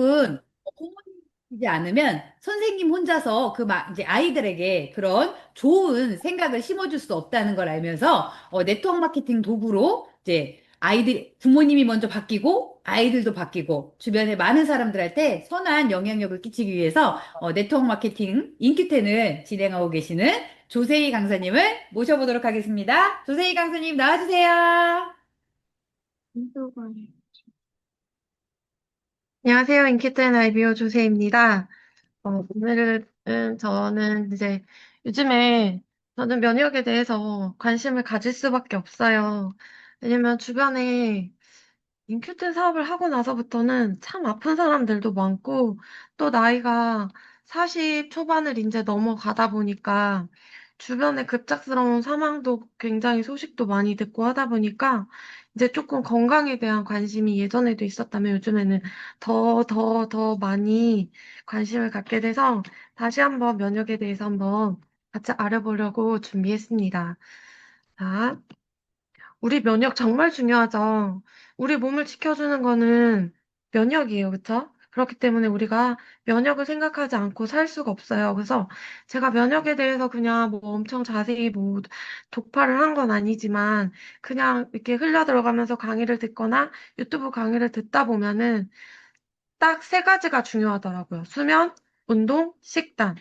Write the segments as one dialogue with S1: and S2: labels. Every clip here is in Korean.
S1: 결국은 부모님이지 않으면 선생님 혼자서 이제 아이들에게 그런 좋은 생각을 심어줄 수 없다는 걸 알면서 네트워크 마케팅 도구로 이제 부모님이 먼저 바뀌고 아이들도 바뀌고 주변에 많은 사람들한테 선한 영향력을 끼치기 위해서 네트워크 마케팅 인큐텐을 진행하고 계시는 조세희 강사님을 모셔보도록 하겠습니다. 조세희 강사님 나와주세요.
S2: 안녕하세요. 인키트앤 아이비오 조세입니다. 오늘은 저는 이제 요즘에 저는 면역에 대해서 관심을 가질 수밖에 없어요. 왜냐면 주변에 인큐트 사업을 하고 나서부터는 참 아픈 사람들도 많고 또 나이가 40 초반을 이제 넘어가다 보니까 주변에 급작스러운 사망도 굉장히 소식도 많이 듣고 하다 보니까 이제 조금 건강에 대한 관심이 예전에도 있었다면 요즘에는 더 많이 관심을 갖게 돼서 다시 한번 면역에 대해서 한번 같이 알아보려고 준비했습니다. 자, 우리 면역 정말 중요하죠. 우리 몸을 지켜주는 거는 면역이에요. 그쵸? 그렇기 때문에 우리가 면역을 생각하지 않고 살 수가 없어요. 그래서 제가 면역에 대해서 그냥 뭐 엄청 자세히 뭐 독파를 한 건 아니지만 그냥 이렇게 흘려 들어가면서 강의를 듣거나 유튜브 강의를 듣다 보면은 딱 세 가지가 중요하더라고요. 수면, 운동, 식단.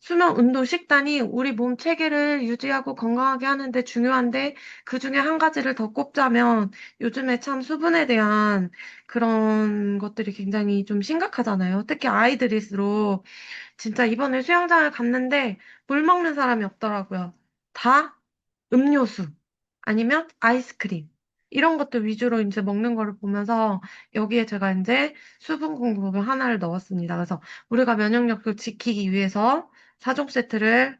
S2: 수면, 운동, 식단이 우리 몸 체계를 유지하고 건강하게 하는데 중요한데 그 중에 한 가지를 더 꼽자면 요즘에 참 수분에 대한 그런 것들이 굉장히 좀 심각하잖아요. 특히 아이들일수록 진짜 이번에 수영장을 갔는데 물 먹는 사람이 없더라고요. 다 음료수 아니면 아이스크림 이런 것들 위주로 이제 먹는 거를 보면서 여기에 제가 이제 수분 공급을 하나를 넣었습니다. 그래서 우리가 면역력을 지키기 위해서 4종 세트를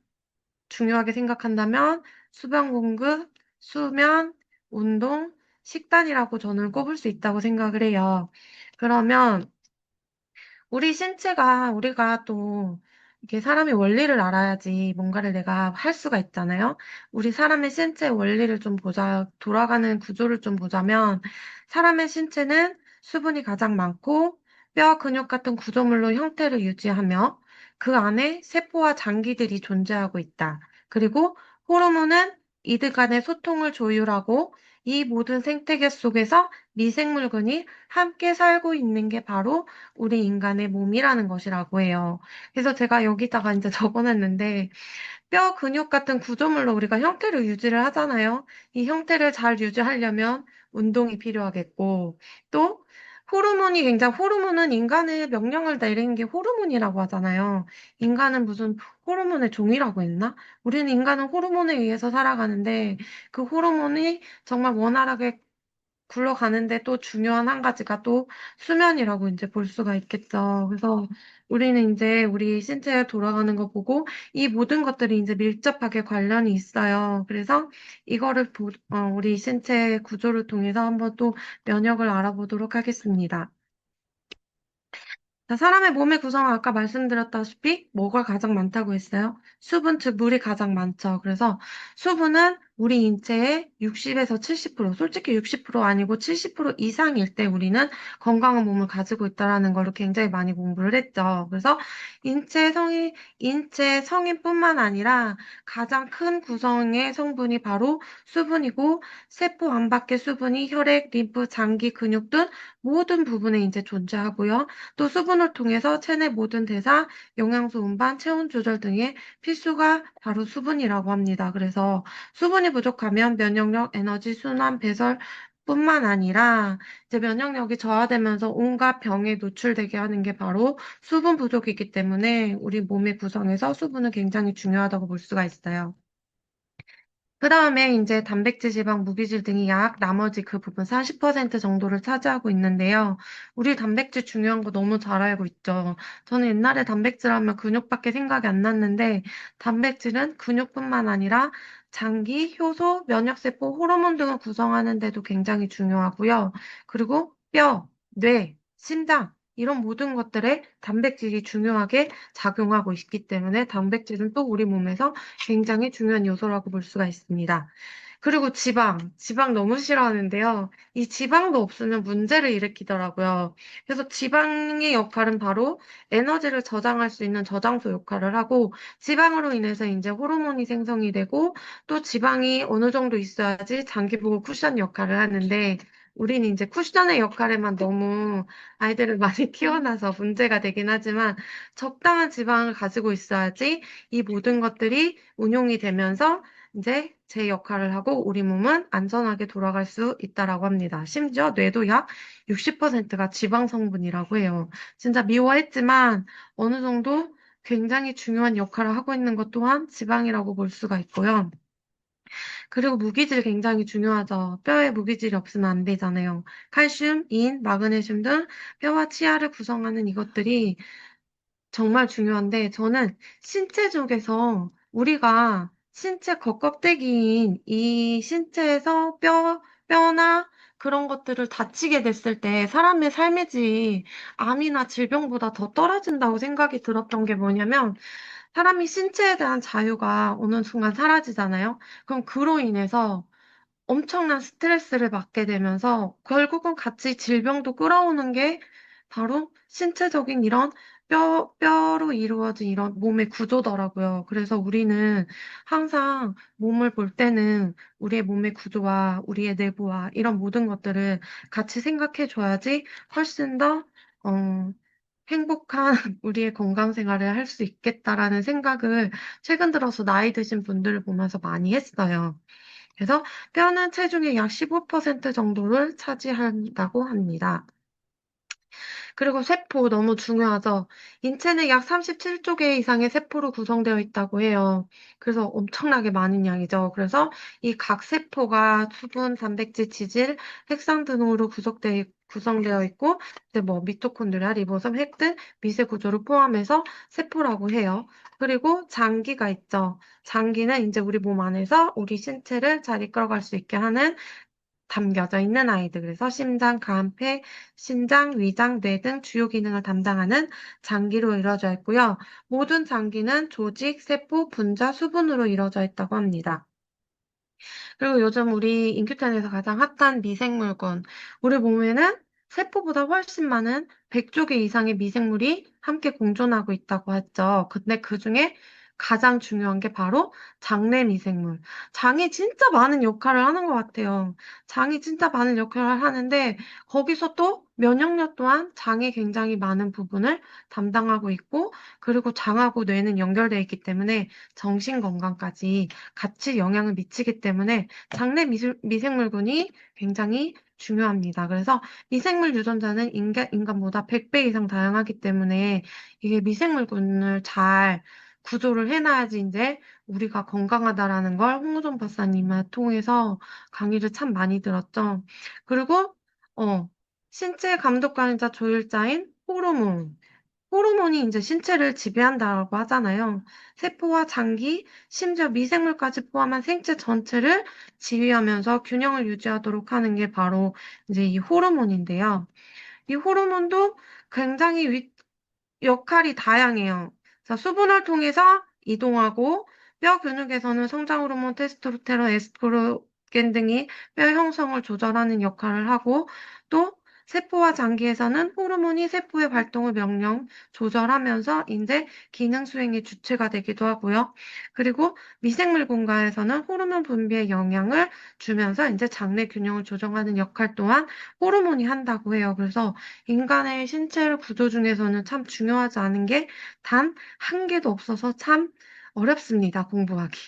S2: 중요하게 생각한다면 수분 공급, 수면, 운동, 식단이라고 저는 꼽을 수 있다고 생각을 해요. 그러면 우리 신체가 우리가 또 이게 사람의 원리를 알아야지 뭔가를 내가 할 수가 있잖아요. 우리 사람의 신체 원리를 좀 보자, 돌아가는 구조를 좀 보자면 사람의 신체는 수분이 가장 많고 뼈, 근육 같은 구조물로 형태를 유지하며 그 안에 세포와 장기들이 존재하고 있다. 그리고 호르몬은 이들 간의 소통을 조율하고 이 모든 생태계 속에서 미생물군이 함께 살고 있는 게 바로 우리 인간의 몸이라는 것이라고 해요. 그래서 제가 여기다가 이제 적어놨는데 뼈, 근육 같은 구조물로 우리가 형태를 유지를 하잖아요. 이 형태를 잘 유지하려면 운동이 필요하겠고, 또 호르몬은 인간의 명령을 내리는 게 호르몬이라고 하잖아요. 인간은 무슨 호르몬의 종이라고 했나? 우리는 인간은 호르몬에 의해서 살아가는데 그 호르몬이 정말 원활하게 굴러가는데 또 중요한 한 가지가 또 수면이라고 이제 볼 수가 있겠죠. 그래서 우리는 이제 우리 신체에 돌아가는 거 보고 이 모든 것들이 이제 밀접하게 관련이 있어요. 그래서 이거를 우리 신체 구조를 통해서 한번 또 면역을 알아보도록 하겠습니다. 자, 사람의 몸의 구성은 아까 말씀드렸다시피 뭐가 가장 많다고 했어요? 수분, 즉 물이 가장 많죠. 그래서 수분은 우리 인체의 60에서 70%, 솔직히 60% 아니고 70% 이상일 때 우리는 건강한 몸을 가지고 있다라는 걸 굉장히 많이 공부를 했죠. 그래서 인체 성인뿐만 아니라 가장 큰 구성의 성분이 바로 수분이고 세포 안팎의 수분이 혈액, 림프, 장기, 근육 등 모든 부분에 이제 존재하고요. 또 수분을 통해서 체내 모든 대사, 영양소 운반, 체온 조절 등의 필수가 바로 수분이라고 합니다. 그래서 수분이 부족하면 면역력, 에너지, 순환, 배설 뿐만 아니라 이제 면역력이 저하되면서 온갖 병에 노출되게 하는 게 바로 수분 부족이기 때문에 우리 몸의 구성에서 수분은 굉장히 중요하다고 볼 수가 있어요. 그 다음에 이제 단백질, 지방, 무기질 등이 약 나머지 그 부분 40% 정도를 차지하고 있는데요. 우리 단백질 중요한 거 너무 잘 알고 있죠. 저는 옛날에 단백질 하면 근육밖에 생각이 안 났는데 단백질은 근육뿐만 아니라 장기, 효소, 면역세포, 호르몬 등을 구성하는 데도 굉장히 중요하고요. 그리고 뼈, 뇌, 심장 이런 모든 것들에 단백질이 중요하게 작용하고 있기 때문에 단백질은 또 우리 몸에서 굉장히 중요한 요소라고 볼 수가 있습니다. 그리고 지방 너무 싫어하는데요. 이 지방도 없으면 문제를 일으키더라고요. 그래서 지방의 역할은 바로 에너지를 저장할 수 있는 저장소 역할을 하고, 지방으로 인해서 이제 호르몬이 생성이 되고, 또 지방이 어느 정도 있어야지 장기복구 쿠션 역할을 하는데, 우린 이제 쿠션의 역할에만 너무 아이들을 많이 키워놔서 문제가 되긴 하지만, 적당한 지방을 가지고 있어야지 이 모든 것들이 운용이 되면서 이제 제 역할을 하고 우리 몸은 안전하게 돌아갈 수 있다라고 합니다. 심지어 뇌도 약 60%가 지방 성분이라고 해요. 진짜 미워했지만 어느 정도 굉장히 중요한 역할을 하고 있는 것 또한 지방이라고 볼 수가 있고요. 그리고 무기질 굉장히 중요하죠. 뼈에 무기질이 없으면 안 되잖아요. 칼슘, 인, 마그네슘 등 뼈와 치아를 구성하는 이것들이 정말 중요한데, 저는 신체 쪽에서 우리가 신체 겉껍데기인 이 신체에서 뼈나 그런 것들을 다치게 됐을 때 사람의 삶의 질, 암이나 질병보다 더 떨어진다고 생각이 들었던 게 뭐냐면, 사람이 신체에 대한 자유가 어느 순간 사라지잖아요. 그럼 그로 인해서 엄청난 스트레스를 받게 되면서 결국은 같이 질병도 끌어오는 게 바로 신체적인 이런 뼈로 이루어진 이런 몸의 구조더라고요. 그래서 우리는 항상 몸을 볼 때는 우리의 몸의 구조와 우리의 내부와 이런 모든 것들을 같이 생각해 줘야지 훨씬 더, 행복한 우리의 건강 생활을 할 수 있겠다라는 생각을 최근 들어서 나이 드신 분들을 보면서 많이 했어요. 그래서 뼈는 체중의 약 15% 정도를 차지한다고 합니다. 그리고 세포 너무 중요하죠. 인체는 약 37조 개 이상의 세포로 구성되어 있다고 해요. 그래서 엄청나게 많은 양이죠. 그래서 이 각 세포가 수분, 단백질, 지질, 핵산 등으로 구성되어 있고, 이제 뭐 미토콘드리아, 리보솜, 핵 등 미세 구조를 포함해서 세포라고 해요. 그리고 장기가 있죠. 장기는 이제 우리 몸 안에서 우리 신체를 잘 이끌어갈 수 있게 하는 담겨져 있는 아이들. 그래서 심장, 간, 폐, 신장, 위장, 뇌 등 주요 기능을 담당하는 장기로 이루어져 있고요. 모든 장기는 조직, 세포, 분자, 수분으로 이루어져 있다고 합니다. 그리고 요즘 우리 인큐텐에서 가장 핫한 미생물군. 우리 몸에는 세포보다 훨씬 많은 100조 개 이상의 미생물이 함께 공존하고 있다고 했죠. 근데 그 중에 가장 중요한 게 바로 장내 미생물. 장이 진짜 많은 역할을 하는 것 같아요. 장이 진짜 많은 역할을 하는데 거기서 또 면역력 또한 장에 굉장히 많은 부분을 담당하고 있고 그리고 장하고 뇌는 연결되어 있기 때문에 정신 건강까지 같이 영향을 미치기 때문에 장내 미생물군이 굉장히 중요합니다. 그래서 미생물 유전자는 인간보다 100배 이상 다양하기 때문에 이게 미생물군을 잘 구조를 해놔야지 이제 우리가 건강하다라는 걸 홍우정 박사님을 통해서 강의를 참 많이 들었죠. 그리고 어, 신체 감독관이자 조율자인 호르몬. 호르몬이 이제 신체를 지배한다고 하잖아요. 세포와 장기, 심지어 미생물까지 포함한 생체 전체를 지휘하면서 균형을 유지하도록 하는 게 바로 이제 이 호르몬인데요. 이 호르몬도 굉장히 역할이 다양해요. 자, 수분을 통해서 이동하고 뼈 근육에서는 성장 호르몬, 테스토스테론, 에스트로겐 등이 뼈 형성을 조절하는 역할을 하고 또 세포와 장기에서는 호르몬이 세포의 활동을 명령 조절하면서 이제 기능 수행의 주체가 되기도 하고요. 그리고 미생물 분과에서는 호르몬 분비에 영향을 주면서 이제 장내 균형을 조정하는 역할 또한 호르몬이 한다고 해요. 그래서 인간의 신체 구조 중에서는 참 중요하지 않은 게 단 한 개도 없어서 참 어렵습니다, 공부하기.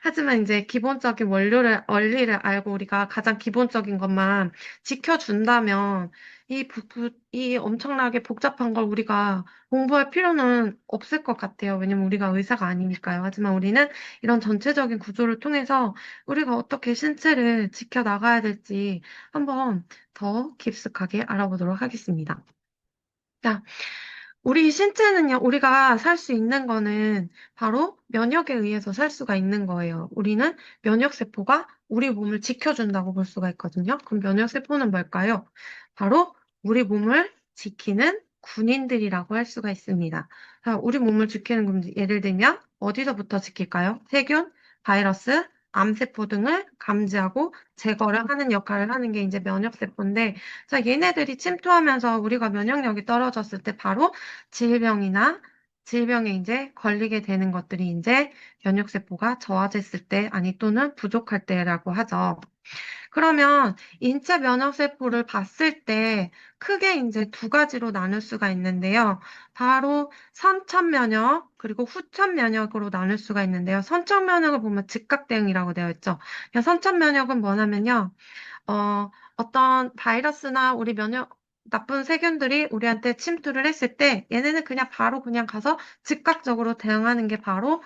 S2: 하지만 이제 기본적인 원리를 알고 우리가 가장 기본적인 것만 지켜준다면 이 엄청나게 복잡한 걸 우리가 공부할 필요는 없을 것 같아요. 왜냐면 우리가 의사가 아니니까요. 하지만 우리는 이런 전체적인 구조를 통해서 우리가 어떻게 신체를 지켜나가야 될지 한번 더 깊숙하게 알아보도록 하겠습니다. 자, 우리 신체는요, 우리가 살 수 있는 거는 바로 면역에 의해서 살 수가 있는 거예요. 우리는 면역세포가 우리 몸을 지켜준다고 볼 수가 있거든요. 그럼 면역세포는 뭘까요? 바로 우리 몸을 지키는 군인들이라고 할 수가 있습니다. 자, 우리 몸을 지키는 군, 예를 들면 어디서부터 지킬까요? 세균, 바이러스, 암세포 등을 감지하고 제거를 하는 역할을 하는 게 이제 면역세포인데, 자, 얘네들이 침투하면서 우리가 면역력이 떨어졌을 때 바로 질병이나 질병에 이제 걸리게 되는 것들이 이제 면역세포가 저하됐을 때, 아니 또는 부족할 때라고 하죠. 그러면 인체 면역세포를 봤을 때 크게 이제 두 가지로 나눌 수가 있는데요. 바로 선천 면역, 그리고 후천 면역으로 나눌 수가 있는데요. 선천 면역을 보면 즉각 대응이라고 되어 있죠. 선천 면역은 뭐냐면요. 어떤 바이러스나 우리 나쁜 세균들이 우리한테 침투를 했을 때 얘네는 그냥 바로 그냥 가서 즉각적으로 대응하는 게 바로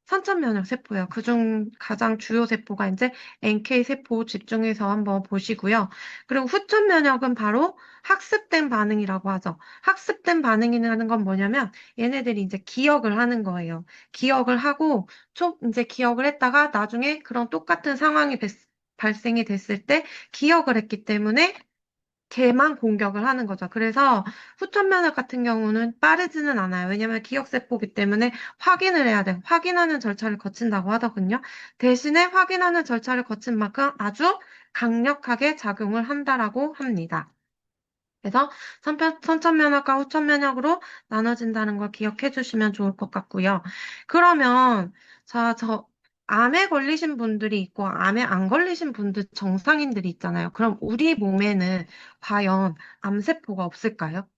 S2: 선천면역 세포예요. 그중 가장 주요 세포가 이제 NK 세포 집중해서 한번 보시고요. 그리고 후천면역은 바로 학습된 반응이라고 하죠. 학습된 반응이라는 건 뭐냐면 얘네들이 이제 기억을 하는 거예요. 기억을 하고 이제 기억을 했다가 나중에 그런 똑같은 상황이 발생이 됐을 때 기억을 했기 때문에 걔만 공격을 하는 거죠. 그래서 후천면역 같은 경우는 빠르지는 않아요. 왜냐면 기억세포기 때문에 확인을 해야 돼요. 확인하는 절차를 거친다고 하더군요. 대신에 확인하는 절차를 거친 만큼 아주 강력하게 작용을 한다라고 합니다. 그래서 선천면역과 후천면역으로 나눠진다는 걸 기억해 주시면 좋을 것 같고요. 그러면, 자, 암에 걸리신 분들이 있고, 암에 안 걸리신 분들, 정상인들이 있잖아요. 그럼 우리 몸에는 과연 암세포가 없을까요?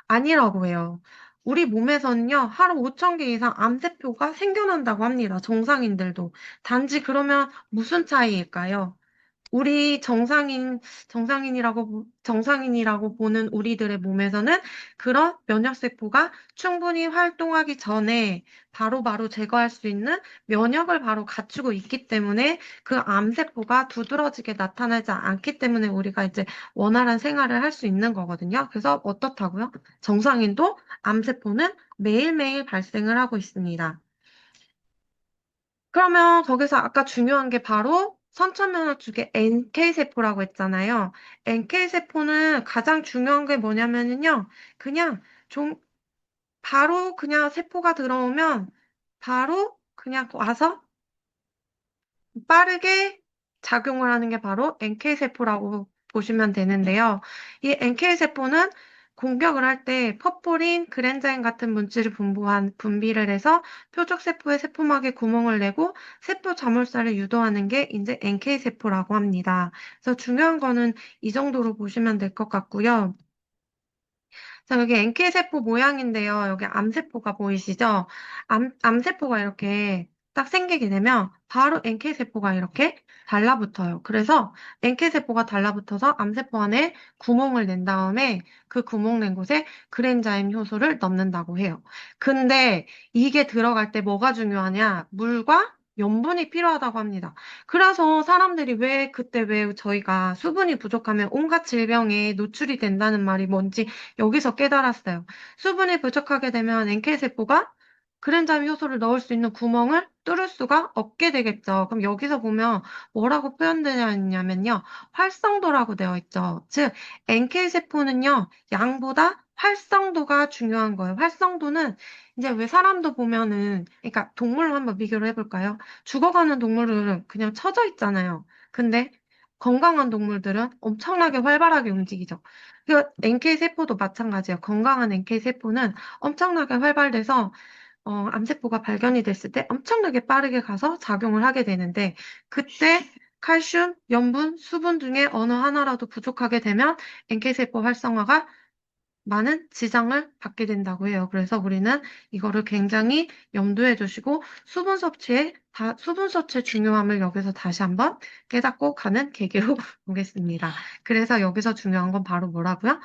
S2: 아니라고 해요. 우리 몸에서는요, 하루 5천 개 이상 암세포가 생겨난다고 합니다. 정상인들도. 단지 그러면 무슨 차이일까요? 우리 정상인이라고 보는 우리들의 몸에서는 그런 면역세포가 충분히 활동하기 전에 바로바로 제거할 수 있는 면역을 바로 갖추고 있기 때문에 그 암세포가 두드러지게 나타나지 않기 때문에 우리가 이제 원활한 생활을 할 수 있는 거거든요. 그래서 어떻다고요? 정상인도 암세포는 매일매일 발생을 하고 있습니다. 그러면 거기서 아까 중요한 게 바로 선천면역 중에 NK세포라고 했잖아요. NK세포는 가장 중요한 게 뭐냐면요. 그냥 좀 바로 그냥 세포가 들어오면 바로 그냥 와서 빠르게 작용을 하는 게 바로 NK세포라고 보시면 되는데요. 이 NK세포는 공격을 할 때 퍼포린, 그랜자인 같은 물질을 분비를 해서 표적세포의 세포막에 구멍을 내고 세포 자물쇠를 유도하는 게 이제 NK세포라고 합니다. 그래서 중요한 거는 이 정도로 보시면 될 것 같고요. 자, 여기 NK세포 모양인데요. 여기 암세포가 보이시죠? 암세포가 이렇게 딱 생기게 되면 바로 NK세포가 이렇게 달라붙어요. 그래서 NK세포가 달라붙어서 암세포 안에 구멍을 낸 다음에 그 구멍 낸 곳에 그랜자임 효소를 넣는다고 해요. 근데 이게 들어갈 때 뭐가 중요하냐? 물과 염분이 필요하다고 합니다. 그래서 사람들이 그때 왜 저희가 수분이 부족하면 온갖 질병에 노출이 된다는 말이 뭔지 여기서 깨달았어요. 수분이 부족하게 되면 NK세포가 그랜자임 효소를 넣을 수 있는 구멍을 뚫을 수가 없게 되겠죠. 그럼 여기서 보면 뭐라고 표현되냐면요. 활성도라고 되어 있죠. 즉, NK세포는요, 양보다 활성도가 중요한 거예요. 활성도는 이제 왜 사람도 보면은, 그러니까 동물로 한번 비교를 해볼까요? 죽어가는 동물은 그냥 처져 있잖아요. 근데 건강한 동물들은 엄청나게 활발하게 움직이죠. 그 NK세포도 마찬가지예요. 건강한 NK세포는 엄청나게 활발돼서 암세포가 발견이 됐을 때 엄청나게 빠르게 가서 작용을 하게 되는데 그때 칼슘, 염분, 수분 중에 어느 하나라도 부족하게 되면 NK세포 활성화가 많은 지장을 받게 된다고 해요. 그래서 우리는 이거를 굉장히 염두에 두시고 수분 섭취의 중요함을 여기서 다시 한번 깨닫고 가는 계기로 보겠습니다. 그래서 여기서 중요한 건 바로 뭐라고요?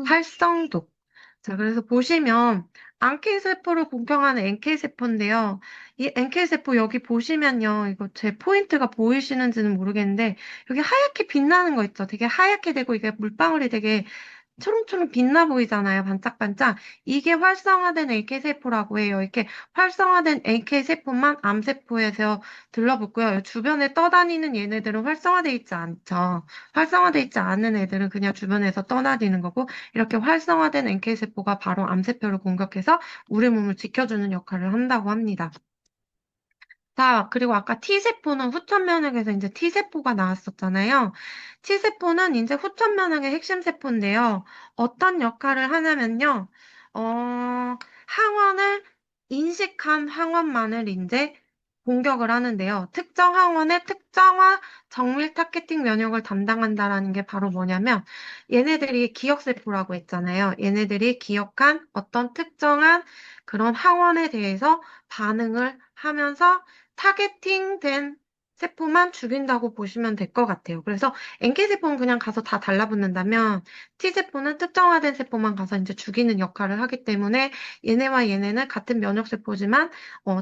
S2: 활성도. 자, 그래서 보시면 안케이세포를 공격하는 NK세포인데요. 이 NK세포 여기 보시면요. 이거 제 포인트가 보이시는지는 모르겠는데 여기 하얗게 빛나는 거 있죠. 되게 하얗게 되고 이게 물방울이 되게 초롱초롱 빛나 보이잖아요. 반짝반짝. 이게 활성화된 NK세포라고 해요. 이렇게 활성화된 NK세포만 암세포에서 들러붙고요. 주변에 떠다니는 얘네들은 활성화돼 있지 않죠. 활성화돼 있지 않은 애들은 그냥 주변에서 떠다니는 거고, 이렇게 활성화된 NK세포가 바로 암세포를 공격해서 우리 몸을 지켜주는 역할을 한다고 합니다. 자, 그리고 아까 T세포는 후천 면역에서 이제 T세포가 나왔었잖아요. T세포는 이제 후천 면역의 핵심 세포인데요. 어떤 역할을 하냐면요. 항원을 인식한 항원만을 이제 공격을 하는데요. 특정 항원의 특정화 정밀 타겟팅 면역을 담당한다라는 게 바로 뭐냐면 얘네들이 기억세포라고 했잖아요. 얘네들이 기억한 어떤 특정한 그런 항원에 대해서 반응을 하면서 타겟팅된 세포만 죽인다고 보시면 될 것 같아요. 그래서 NK세포는 그냥 가서 다 달라붙는다면 T세포는 특정화된 세포만 가서 이제 죽이는 역할을 하기 때문에 얘네와 얘네는 같은 면역세포지만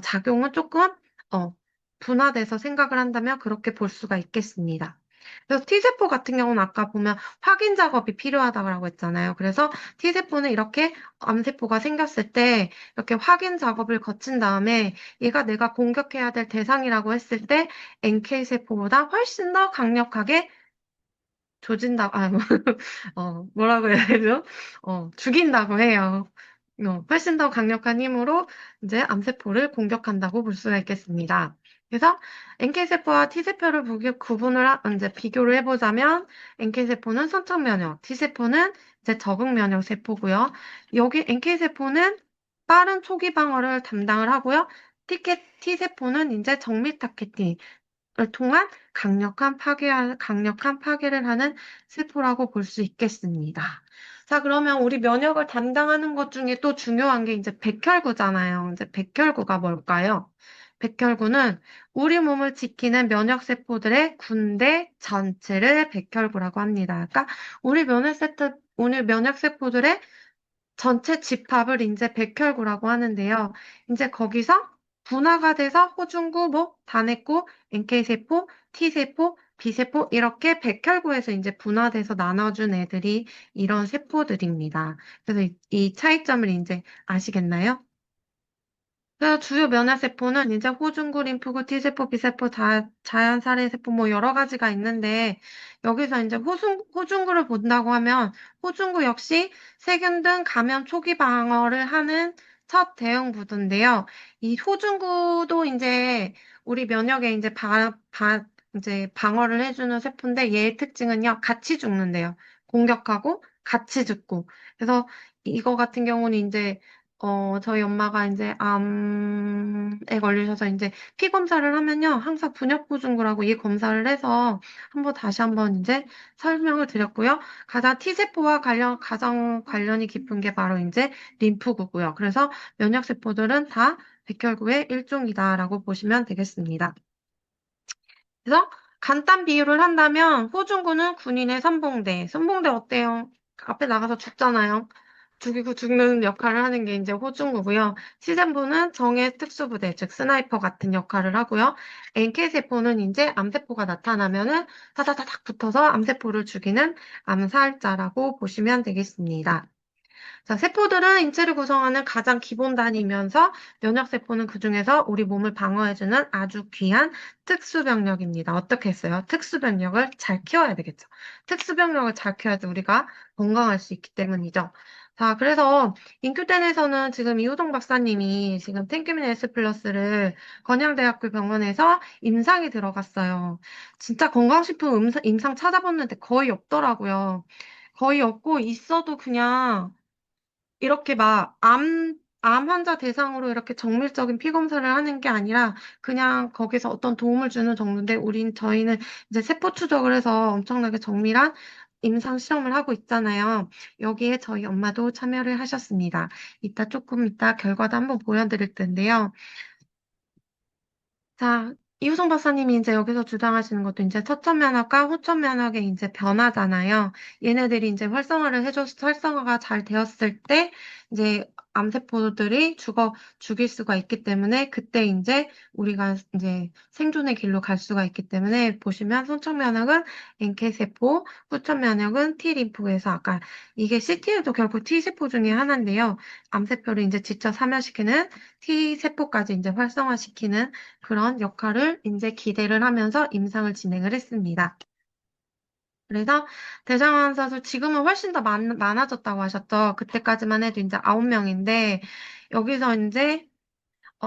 S2: 작용은 조금 어, 분화돼서 생각을 한다면 그렇게 볼 수가 있겠습니다. 그래서 T세포 같은 경우는 아까 보면 확인 작업이 필요하다고 했잖아요. 그래서 T세포는 이렇게 암세포가 생겼을 때 이렇게 확인 작업을 거친 다음에 얘가 내가 공격해야 될 대상이라고 했을 때 NK세포보다 훨씬 더 강력하게 조진다고, 뭐라고 해야 되죠? 죽인다고 해요. 훨씬 더 강력한 힘으로 이제 암세포를 공격한다고 볼 수가 있겠습니다. 그래서 NK세포와 T세포를 이제 비교를 해보자면 NK세포는 선천 면역, T세포는 이제 적응 면역 세포고요. 여기 NK세포는 빠른 초기 방어를 담당을 하고요. T세포는 이제 정밀 타겟팅, 을 통한 강력한 파괴를 하는 세포라고 볼 수 있겠습니다. 자, 그러면 우리 면역을 담당하는 것 중에 또 중요한 게 이제 백혈구잖아요. 이제 백혈구가 뭘까요? 백혈구는 우리 몸을 지키는 면역세포들의 군대 전체를 백혈구라고 합니다. 그러니까 우리 면역세포들의 전체 집합을 이제 백혈구라고 하는데요. 이제 거기서 분화가 돼서 호중구, 단핵구, NK세포, T세포, B세포 이렇게 백혈구에서 이제 분화돼서 나눠준 애들이 이런 세포들입니다. 그래서 이 차이점을 이제 아시겠나요? 그래서 주요 면역세포는 이제 호중구, 림프구, T세포, B세포, 자연살해세포 뭐 여러 가지가 있는데 여기서 이제 호중구를 본다고 하면 호중구 역시 세균 등 감염 초기 방어를 하는 첫 대응 구조인데요. 이 호중구도 이제 우리 면역에 이제 방어를 해주는 세포인데 얘의 특징은요, 같이 죽는데요. 공격하고 같이 죽고. 그래서 이거 같은 경우는 이제 저희 엄마가 이제 암에 걸리셔서 이제 피 검사를 하면요. 항상 분역보증구라고 이 검사를 해서 다시 한번 이제 설명을 드렸고요. 가장 관련이 깊은 게 바로 이제 림프구고요. 그래서 면역세포들은 다 백혈구의 일종이다라고 보시면 되겠습니다. 그래서 간단 비유를 한다면 호중구는 군인의 선봉대. 선봉대 어때요? 앞에 나가서 죽잖아요. 죽이고 죽는 역할을 하는 게 이제 호중구고요. 시즌부는 정예 특수부대, 즉 스나이퍼 같은 역할을 하고요. NK세포는 이제 암세포가 나타나면은 타다다닥 붙어서 암세포를 죽이는 암살자라고 보시면 되겠습니다. 자, 세포들은 인체를 구성하는 가장 기본 단위이면서 면역세포는 그중에서 우리 몸을 방어해주는 아주 귀한 특수병력입니다. 어떻게 했어요? 특수병력을 잘 키워야 되겠죠. 특수병력을 잘 키워야지 우리가 건강할 수 있기 때문이죠. 자, 그래서 인큐텐에서는 지금 이호동 박사님이 지금 탱큐민 S 플러스를 건양대학교 병원에서 임상이 들어갔어요. 진짜 건강식품 임상 찾아봤는데 거의 없더라고요. 거의 없고 있어도 그냥 이렇게 암 환자 대상으로 이렇게 정밀적인 피 검사를 하는 게 아니라 그냥 거기서 어떤 도움을 주는 정도인데 저희는 이제 세포 추적을 해서 엄청나게 정밀한 임상 실험을 하고 있잖아요. 여기에 저희 엄마도 참여를 하셨습니다. 조금 이따 결과도 한번 보여드릴 텐데요. 자, 이우성 박사님이 이제 여기서 주장하시는 것도 이제 서천 면역과 후천 면역의 이제 변화잖아요. 얘네들이 이제 활성화가 잘 되었을 때 이제 암세포들이 죽일 수가 있기 때문에 그때 이제 우리가 이제 생존의 길로 갈 수가 있기 때문에 보시면 선천 면역은 NK세포, 후천 면역은 T림프에서 아까 이게 CT에도 결국 T세포 중에 하나인데요. 암세포를 이제 직접 사멸시키는 T세포까지 이제 활성화시키는 그런 역할을 이제 기대를 하면서 임상을 진행을 했습니다. 그래서 대장암 사수 지금은 훨씬 더 많아졌다고 하셨죠. 그때까지만 해도 이제 9명인데 여기서 이제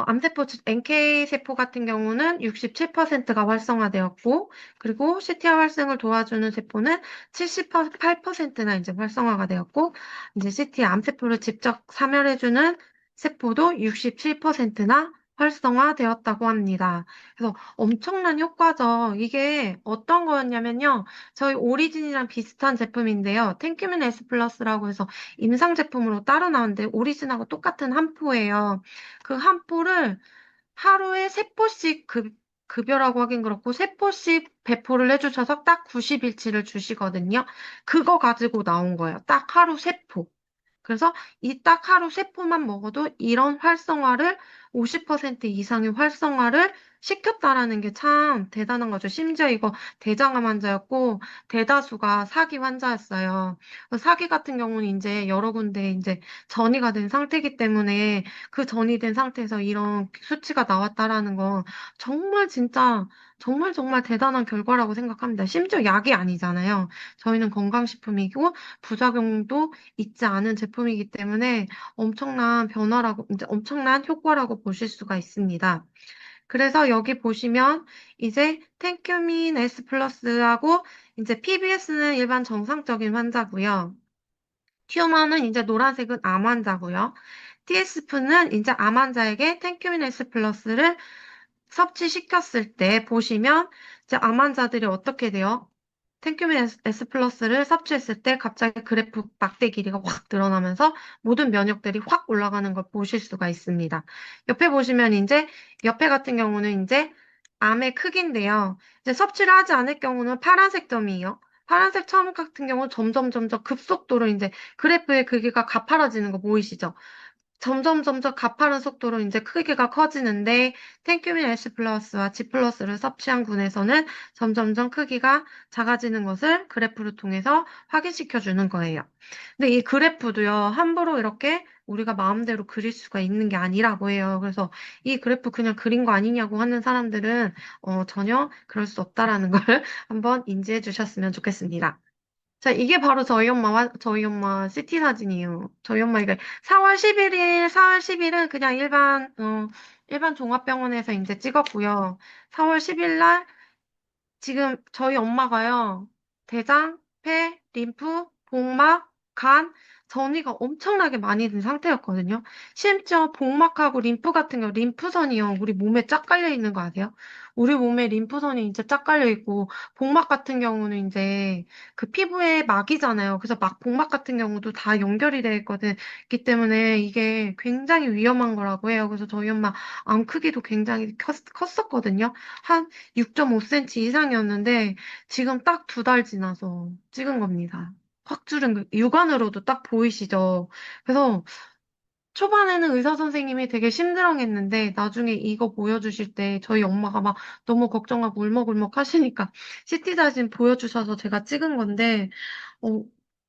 S2: 암세포, NK세포 같은 경우는 67%가 활성화되었고, 그리고 CTR 활성을 도와주는 세포는 78%나 이제 활성화가 되었고, 이제 CT 암세포를 직접 사멸해주는 세포도 67%나 활성화되었다고 합니다. 그래서 엄청난 효과죠. 이게 어떤 거였냐면요. 저희 오리진이랑 비슷한 제품인데요. 탱큐민 S 플러스라고 해서 임상 제품으로 따로 나오는데 오리진하고 똑같은 한 포예요. 그 한 포를 하루에 세 포씩 급여라고 하긴 그렇고, 세 포씩 배포를 해주셔서 딱 90일치를 주시거든요. 그거 가지고 나온 거예요. 딱 하루 세 포. 그래서 이 딱 하루 세 포만 먹어도 이런 활성화를 50% 이상의 활성화를 시켰다라는 게 참 대단한 거죠. 심지어 이거 대장암 환자였고 대다수가 사기 환자였어요. 사기 같은 경우는 이제 여러 군데 이제 전이가 된 상태이기 때문에 그 전이 된 상태에서 이런 수치가 나왔다라는 건 정말 진짜 정말 정말 대단한 결과라고 생각합니다. 심지어 약이 아니잖아요. 저희는 건강식품이고 부작용도 있지 않은 제품이기 때문에 엄청난 변화라고, 이제 엄청난 효과라고 보실 수가 있습니다. 그래서 여기 보시면 이제 텐큐민 S 플러스하고 이제 PBS는 일반 정상적인 환자고요. 튜머는 이제 노란색은 암 환자고요. TSF는 이제 암 환자에게 텐큐민 S 플러스를 섭취시켰을 때 보시면 이제 암 환자들이 어떻게 돼요? 텐큐민 S 플러스를 섭취했을 때 갑자기 그래프 막대 길이가 확 늘어나면서 모든 면역들이 확 올라가는 걸 보실 수가 있습니다. 옆에 보시면 이제 옆에 같은 경우는 이제 암의 크기인데요. 이제 섭취를 하지 않을 경우는 파란색 점이에요. 파란색 점 같은 경우는 점점 급속도로 이제 그래프의 크기가 가파라지는 거 보이시죠? 점점 가파른 속도로 이제 크기가 커지는데 텐큐민 S 플러스와 G 플러스를 섭취한 군에서는 점점점 크기가 작아지는 것을 그래프를 통해서 확인시켜 주는 거예요. 근데 이 그래프도요, 함부로 이렇게 우리가 마음대로 그릴 수가 있는 게 아니라고 해요. 그래서 이 그래프 그냥 그린 거 아니냐고 하는 사람들은 전혀 그럴 수 없다라는 걸 한번 인지해 주셨으면 좋겠습니다. 자, 이게 바로 저희 엄마 CT 사진이에요. 저희 엄마 이게 4월 10일은 그냥 일반 종합병원에서 이제 찍었고요. 4월 10일 날 지금 저희 엄마가요, 대장, 폐, 림프, 복막, 간, 전이가 엄청나게 많이 든 상태였거든요. 심지어 복막하고 림프 같은 경우, 림프선이요, 우리 몸에 쫙 깔려 있는 거 아세요? 우리 몸에 림프선이 이제 쫙 깔려 있고, 복막 같은 경우는 이제 그 피부의 막이잖아요. 그래서 복막 같은 경우도 다 연결이 되어 있거든. 기 때문에 이게 굉장히 위험한 거라고 해요. 그래서 저희 엄마 암 크기도 굉장히 컸었거든요. 6.5cm 이상이었는데 지금 딱 두 달 지나서 찍은 겁니다. 확 줄은 육안으로도 딱 보이시죠? 그래서 초반에는 의사 선생님이 되게 심드렁했는데 나중에 이거 보여주실 때 저희 엄마가 막 너무 걱정하고 울먹울먹 하시니까 CT 사진 보여주셔서 제가 찍은 건데 어,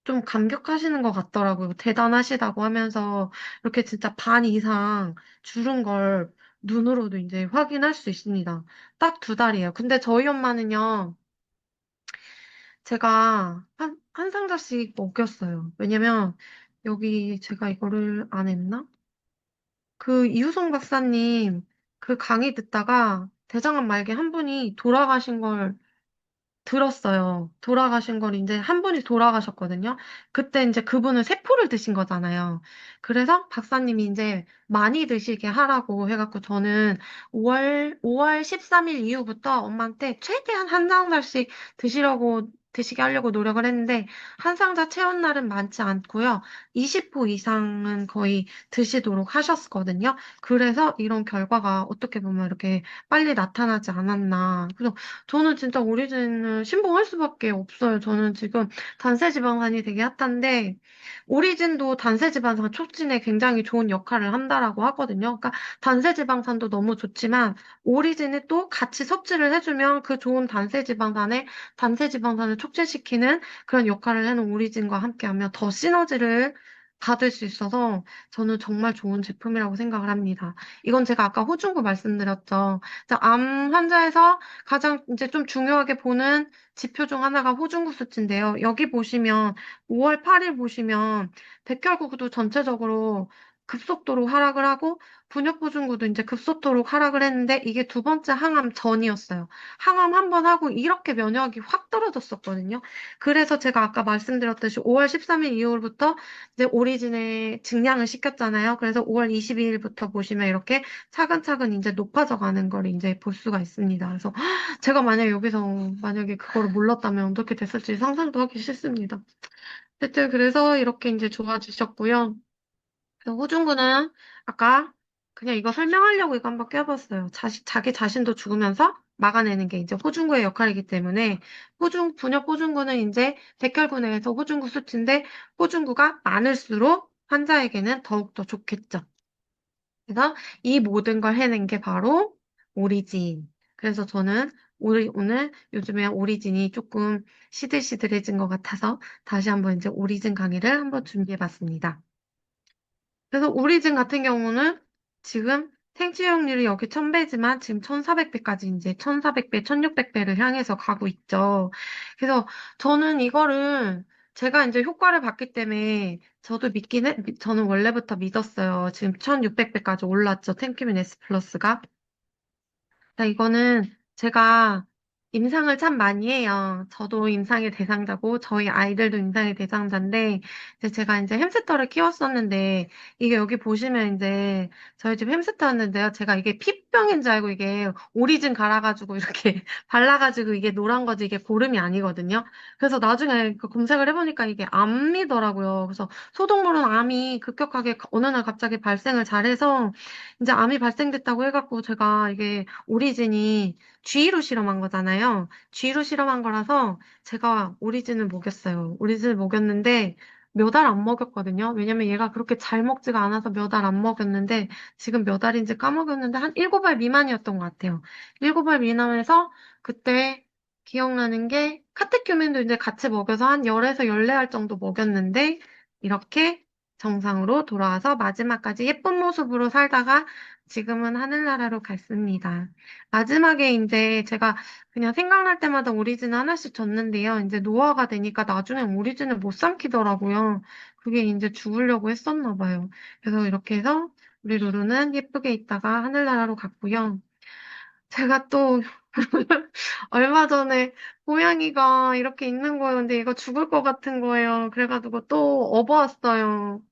S2: 좀 감격하시는 것 같더라고요. 대단하시다고 하면서 이렇게 진짜 반 이상 줄은 걸 눈으로도 이제 확인할 수 있습니다. 딱 두 달이에요. 근데 저희 엄마는요, 제가 한 상자씩 먹였어요. 왜냐면 여기 제가 이거를 안 했나? 그 이hu성 박사님 그 강의 듣다가 대장암 말기 한 분이 돌아가신 걸 들었어요. 돌아가신 걸 이제 한 분이 돌아가셨거든요. 그때 이제 그분은 세포를 드신 거잖아요. 그래서 박사님이 이제 많이 드시게 하라고 해갖고 저는 5월 13일 이후부터 엄마한테 최대한 한 상자씩 드시게 하려고 노력을 했는데 한 상자 채운 날은 많지 않고요. 20호 이상은 거의 드시도록 하셨거든요. 그래서 이런 결과가 어떻게 보면 이렇게 빨리 나타나지 않았나. 그래서 저는 진짜 오리진을 신봉할 수밖에 없어요. 저는 지금 단세지방산이 되게 핫한데, 오리진도 단세지방산 촉진에 굉장히 좋은 역할을 한다라고 하거든요. 그러니까 단세지방산도 너무 좋지만, 오리진이 또 같이 섭취를 해주면 그 좋은 단세지방산을 촉진시키는 그런 역할을 하는 오리진과 함께하면 더 시너지를 받을 수 있어서 저는 정말 좋은 제품이라고 생각을 합니다. 이건 제가 아까 호중구 말씀드렸죠. 자, 암 환자에서 가장 이제 좀 중요하게 보는 지표 중 하나가 호중구 수치인데요. 여기 보시면 5월 8일 보시면 백혈구도 전체적으로 급속도로 하락을 하고 분유보증구도 이제 급속도로 하락을 했는데 이게 두 번째 항암 전이었어요. 항암 한 번 하고 이렇게 면역이 확 떨어졌었거든요. 그래서 제가 아까 말씀드렸듯이 5월 13일 이후부터 이제 오리진에 증량을 시켰잖아요. 그래서 5월 22일부터 보시면 이렇게 차근차근 이제 높아져 가는 걸 이제 볼 수가 있습니다. 그래서 제가 만약에 여기서 만약에 그거를 몰랐다면 어떻게 됐을지 상상도 하기 싫습니다. 어쨌든 그래서 이렇게 이제 좋아지셨고요. 그래서 호중구는 아까 그냥 이거 설명하려고 이거 한번 껴봤어요. 자기 자신도 죽으면서 막아내는 게 이제 호중구의 역할이기 때문에 분역 호중구는 이제 백혈구내에서 호중구 수치인데 호중구가 많을수록 환자에게는 더욱더 좋겠죠. 그래서 이 모든 걸 해낸 게 바로 오리진. 그래서 저는 오늘 요즘에 오리진이 조금 시들시들해진 것 같아서 다시 한번 이제 오리진 강의를 한번 준비해 봤습니다. 그래서 오리진 같은 경우는 지금 생취율이 여기 1000배지만 지금 1400배까지 이제 1400배, 1600배를 향해서 가고 있죠. 그래서 저는 이거를 제가 이제 효과를 봤기 때문에 저는 원래부터 믿었어요. 지금 1600배까지 올랐죠. 텐큐민 S 플러스가. 이거는 제가 임상을 참 많이 해요. 저도 임상의 대상자고, 저희 아이들도 임상의 대상자인데, 이제 제가 이제 햄스터를 키웠었는데, 이게 여기 보시면 이제 저희 집 햄스터였는데요. 제가 이게 피병인 줄 알고 이게 오리진 갈아가지고 이렇게 발라가지고 이게 노란 거지 이게 고름이 아니거든요. 그래서 나중에 그 검색을 해보니까 이게 암이더라고요. 그래서 소동물은 암이 급격하게 어느 날 갑자기 발생을 잘해서 이제 암이 발생됐다고 해갖고 제가 이게 오리진이 G로 실험한 거잖아요. G로 실험한 거라서 제가 오리진을 먹였어요. 오리진을 먹였는데 몇 알 안 먹였거든요. 왜냐면 얘가 그렇게 잘 먹지가 않아서 몇 알 안 먹였는데 지금 몇 알인지 까먹었는데 한 7알 미만이었던 것 같아요. 7알 미만에서 그때 기억나는 게 카테큐멘도 이제 같이 먹여서 한 10에서 14알 정도 먹였는데 이렇게 정상으로 돌아와서 마지막까지 예쁜 모습으로 살다가 지금은 하늘나라로 갔습니다. 마지막에 이제 제가 그냥 생각날 때마다 오리진 하나씩 줬는데요. 이제 노화가 되니까 나중에 오리진을 못 삼키더라고요. 그게 이제 죽으려고 했었나 봐요. 그래서 이렇게 해서 우리 루루는 예쁘게 있다가 하늘나라로 갔고요. 제가 또 얼마 전에 고양이가 이렇게 있는 거예요. 근데 얘가 죽을 것 같은 거예요. 그래가지고 또 업어왔어요.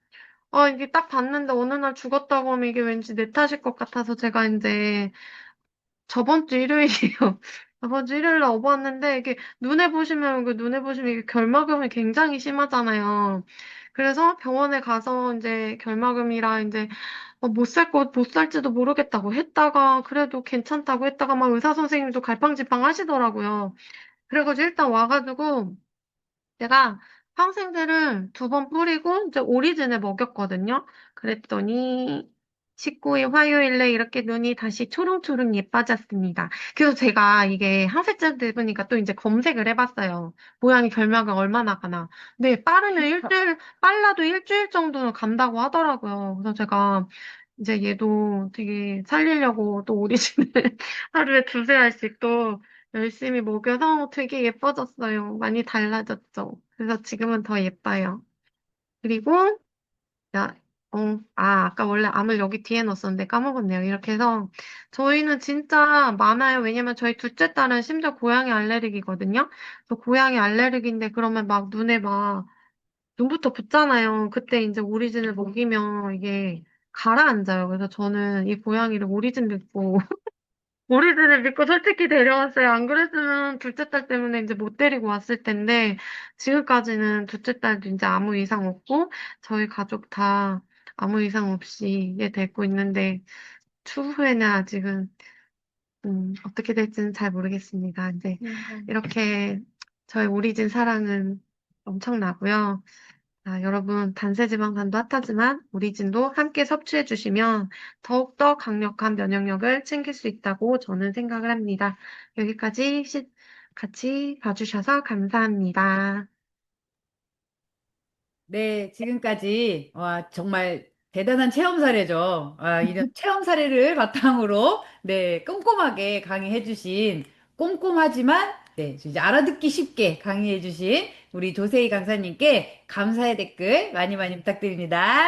S2: 이게 딱 봤는데 어느 날 죽었다고 하면 이게 왠지 내 탓일 것 같아서 제가 이제 저번 주 일요일이요. 저번 주 일요일에 업어왔는데 이게 눈에 보시면 이게 결막염이 굉장히 심하잖아요. 그래서 병원에 가서 이제 결막염이라 이제 못 살지도 모르겠다고 했다가 그래도 괜찮다고 했다가 막 의사 선생님도 갈팡질팡 하시더라고요. 그래가지고 일단 와가지고 제가 항생제를 2번 뿌리고 이제 오리진을 먹였거든요. 그랬더니 19일 화요일에 이렇게 눈이 다시 초롱초롱 예뻐졌습니다. 그래서 제가 이게 항생제 보니까 또 이제 검색을 해봤어요. 모양이 결막은 얼마나 가나. 근데 빨라도 일주일 정도는 간다고 하더라고요. 그래서 제가 이제 얘도 되게 살리려고 또 오리진을 하루에 2~3알씩 또 열심히 먹여서 되게 예뻐졌어요. 많이 달라졌죠. 그래서 지금은 더 예뻐요. 그리고, 야, 아까 원래 암을 여기 뒤에 넣었었는데 까먹었네요. 이렇게 해서 저희는 진짜 많아요. 왜냐면 저희 둘째 딸은 심지어 고양이 알레르기거든요. 그래서 고양이 알레르기인데 그러면 막 눈에 막 눈부터 붓잖아요. 그때 이제 오리진을 먹이면 이게 가라앉아요. 그래서 저는 이 고양이를 오리진 믿고 오리진을 믿고 솔직히 데려왔어요. 안 그랬으면 둘째 딸 때문에 이제 못 데리고 왔을 텐데, 지금까지는 둘째 딸도 이제 아무 이상 없고, 저희 가족 다 아무 이상 없이 얘 데리고 있는데, 추후에는 아직은, 어떻게 될지는 잘 모르겠습니다. 이제 이렇게 저희 오리진 사랑은 엄청나고요. 여러분, 단세지방산도 핫하지만 오리진도 함께 섭취해 주시면 더욱더 강력한 면역력을 챙길 수 있다고 저는 생각을 합니다. 여기까지 같이 봐주셔서 감사합니다.
S1: 네, 지금까지 와, 정말 대단한 체험 사례죠. 이런 체험 사례를 바탕으로 네, 꼼꼼하게 강의해 주신 꼼꼼하지만 네, 이제 알아듣기 쉽게 강의해 주신 우리 조세희 강사님께 감사의 댓글 많이 많이 부탁드립니다.